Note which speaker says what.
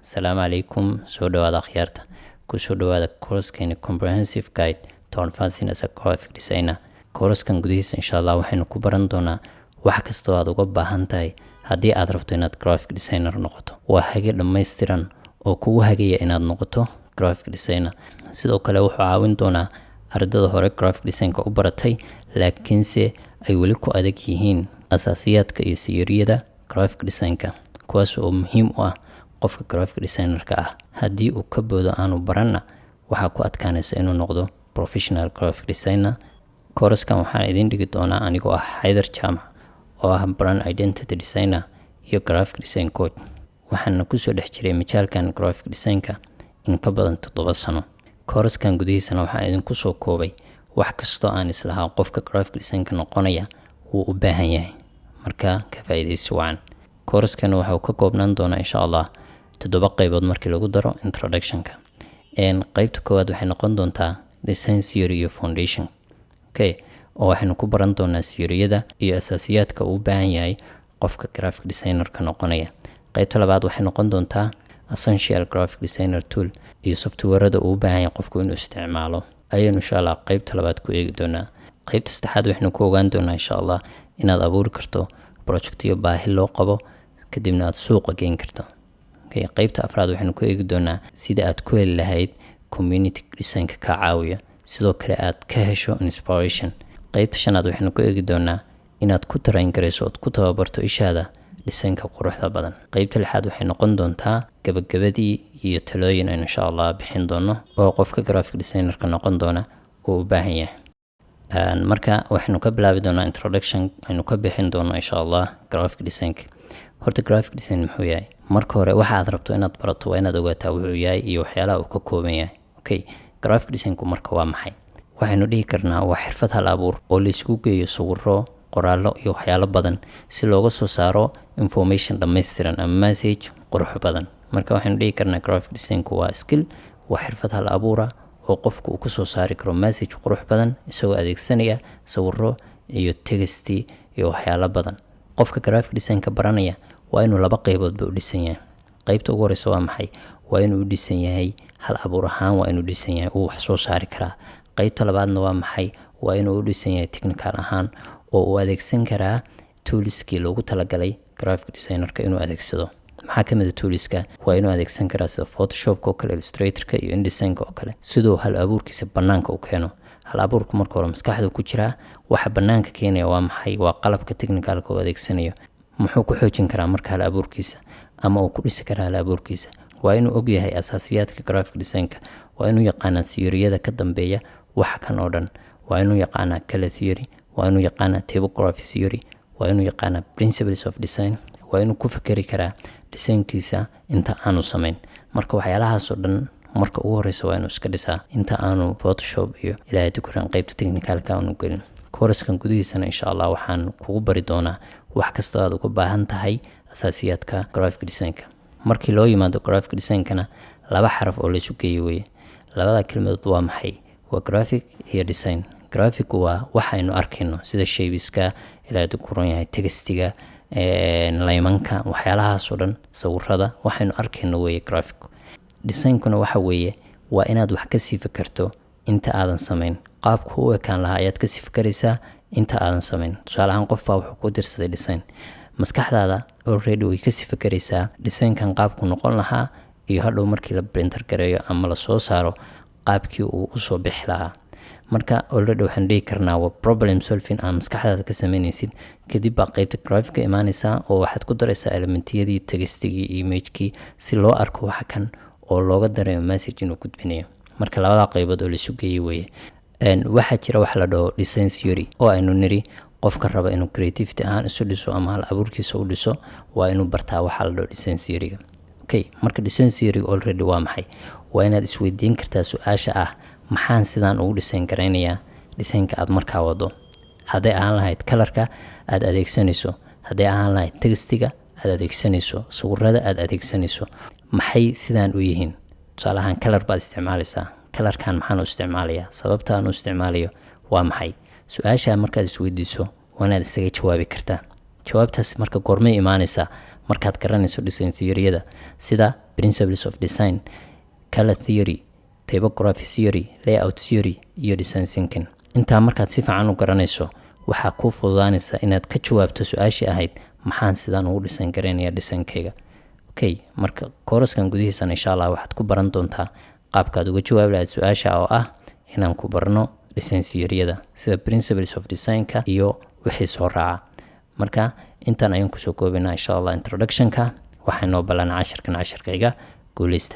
Speaker 1: Asalaamu calaykum, soo dhawaada akhyaarta. Kusoo dhawaada course-keeni Comprehensive Guide to Advancing as a Graphic Designer. Course-kan gudihiisa insha Allah waxaynu ku baran doonaa wax kasta oo aad uga baahan tahay haddii aad rabto inaad graphic designer noqoto. Waa hage dhammaystiran oo kugu hagaya inaad noqoto graphic designer. Sidoo kale wuxuu caawin doonaa ardayda hore graphic design-ka u baratay laakiinse ay weli ku adag yihiin asaasiyaadka iyo siyiriyada graphic design-ka, kuwaas oo muhiim u ah qofka graphic designer-ka ah. Haddii uu ka boodo aanu baranna waxaa ku adkaanaysa inuu noqdo professional graphic designer. Course-kan waxaan idin dhigi doonaa anigoo ah Haydar Jaamac oo ah brand identity designer iyo graphic design coach. Waxaana kusoo dhex jiray majaalkan graphic design-ka in ka badan 7 sano. Course-kan gudihiisana waxaan idinku soo koobay wax kastoo aan islahaa qofka graphic design-ka noqonaya wuu u baahan yahay. Marka ka faa'iidaysi wacan. Course-kan waxa uu ka koobnaan doonaa insha Allah 7 qaybood markii lagu daro introduction-ka. Qaybta koowaad waxay noqon doontaa design theory iyo foundation. Oo waxaynu ku baran doonaa siyiriyada iyo asaasiyaadka uu u baahan yahay qofka graphic designer-ka noqonaya. Qaybta labaad waxay noqon doontaa essential graphic designer tool iyo software-rada uu u baahan yahay qofku inuu isticmaalo. Ayaynu insha Allah qaybta labaad ku eegi doonaa. Qaybta saddexaad waxaynu ku ogaan doonaa insha Allah inaad abuuri karto project iyo baahi loo qabo kadibna aad suuqa geyn karto. Qaybta afraad waxaynu ku eegi doonaa sida aad ku heli lahayd community design-ka ka caawiya, sidoo kale aad ka hesho inspiration. Qaybta shanaad waxaynu ku eegi doonaa inaad ku train garayso oo ku tababarto ishaada design-ka quruxda badan. Qaybta lixaad waxay noqon doontaa gabagabadii iyo talooyin aynu insha Allah bixin doono oo qofka graphic designer-ka noqon doona uu u baahan yahay. Marka waxaynu ka bilaabi doonaa introduction aynu ka bixin doono insha Allah graphic design-ka. Horta graphic design muxuu yahay? Marka hore waxa aad rabto inaad barato waa inaad ogaataa wuxuu yahay iyo waxyaalaha uu ka kooban yahay. Graphic design-ku marka waa maxay? Waxaynu dhihi karnaa waa xirfad hal abuur oo la isku geeyo sawirro, qoraallo iyo waxyaalo badan si looga soo saaro information dhammaystiran ama message qurux badan. Marka waxaynu dhihi karnaa graphic design-ku waa skill, waa xirfad hal abuura oo qofku uu ku soo saari karo message qurux badan isagoo adeegsanaya sawirro iyo text iyo waxyaalo badan. Qofka graphic design-ka baranaya waa inuu 2 qaybood u dhisan yahay. Qaybta ugu horeysa waa maxay? Waa inuu dhisan yahay hal abuur ahaan, waa inuu dhisan yahay uu wax soo saari karaa. Qaybta labaadna waa maxay? Waa inuu dhisan yahay technical ahaan oo uu adeegsan karaa toolskii loogu talagalay graphic designer-ka inuu adeegsado. Maxaa ka mid ah toolska? Waa inuu adeegsan karaa sida Photoshop oo kale, Illustrator-ka iyo InDesign-ka oo kale, sidoo hal abuurkiisa banaanka u keeno. Hal abuurku marka hore maskaxda ku jira, waxa banaanka keenaya waa maxay? Waa qalabka technical-ka uu adeegsanayo. Muxuu ku xoojin karaa marka hal abuurkiisa ama uu ku dhisi karaa hal abuurkiisa? Waa inuu og yahay asaasiyaadka graphic design-ka. Waa inuu yaqaanaa siyiriyada ka dambeeya waxa kan oo dhan. Waa inuu yaqaanaa color theory, waa inuu yaqaanaa typography theory, waa inuu yaqaanaa principles of design, waa inuu ku fikiri karaa design-kiisa inta aanu samayn. Marka waxyaalahaas oo dhan marka ugu horeysa waa inuu iska dhisaa inta aanu Photoshop iyo ilaahay dukuran qaybta technical-ka aanu gelin. Course-kan gudihiisana insha Allah waxaan kugu bari doonaa wax kasta aad uga baahan tahay asaasiyaadka graphic design-ka. Markii loo yimaado graphic design-kana 2 xaraf oo la isu geeyo weeye. Labada kelmadood waa maxay? Waa graphic iyo design. Graphic waa waxaynu arkayno sida shapes-ka, ilaahay dukuran yahay text-ga, laymanka, waxyaalahaas oo dhan, sawirrada, waxaynu arkayno weeye graphic. Design-kuna waxa weeye waa inaad wax ka sii fikirto inta aadan samayn. Qaabku u ekaan lahaa ayaad ka sii fikiraysaa inta aadan samayn. Tusaale ahaan qof baa wuxuu ku dirsaday design. Maskaxdaada already way ka sii fikiraysaa design-kan qaabku noqon lahaa iyo hadhow markii la printer gareeyo ama la soo saaro qaabkii uu u soo bixi lahaa. Marka already waxaan dhihi karnaa waa problem solving aan maskaxdaada ka samaynaysid. Kadib baa qaybta graphic-ka imaanaysaa oo waxaad ku daraysaa elementiyadii, text-gii, image-kii si loo arko waxa kan oo looga dareemo message inuu gudbinayo. Marka labada qaybood oo la isu geeyay weeye. Waxaa jira wax la dhaho design theory oo aynu niri qofka raba inuu creativity ahaan isu dhiso ama hal abuurkiisa u dhiso waa inuu bartaa waxa la dhaho design theory-ga. Marka design theory already waa maxay? Waa inaad isweydiin kartaa su'aasha ah maxaan sidaan ugu design garaynayaa design-ka aad markaa wado. Hadday ahaan lahayd color-ka aad adeegsanayso, hadday ahaan lahayd text-ga aad adeegsanayso, sawirrada aad adeegsanayso, maxay sidaan u yihiin? Tusaale ahaan color baad isticmaalaysaa. Color-kan maxaan u isticmaalayaa? Sababta aan u isticmaalayo waa maxay? Su'aasha markaad isweydiiso waa inaad isaga jawaabi kartaa. Jawaabtaas marka goormay imaanaysaa? markaad garanayso design theory-yada sida principles of design, color theory, typography theory, layout theory iyo design thinking. intaa markaad si fiican u garanayso waxaa kuu fududaanaysa inaad ka jawaabto su-aashii ahayd maxaan sidaan ugu design gareynayaa designkayga. okay, marka kooraskan gudihiisana insha allah waxaad ku baran doontaa qaabkaad uga jawaabi lahayd su-aasha oo ah inaan ku barno design theory-yada sida principles of design-ka iyo wixii soo raaca. marka intaan ayaan kusoo koobaynaa insha allah introduction-ka. waxaa inoo ballan cashirkayga guuleysta.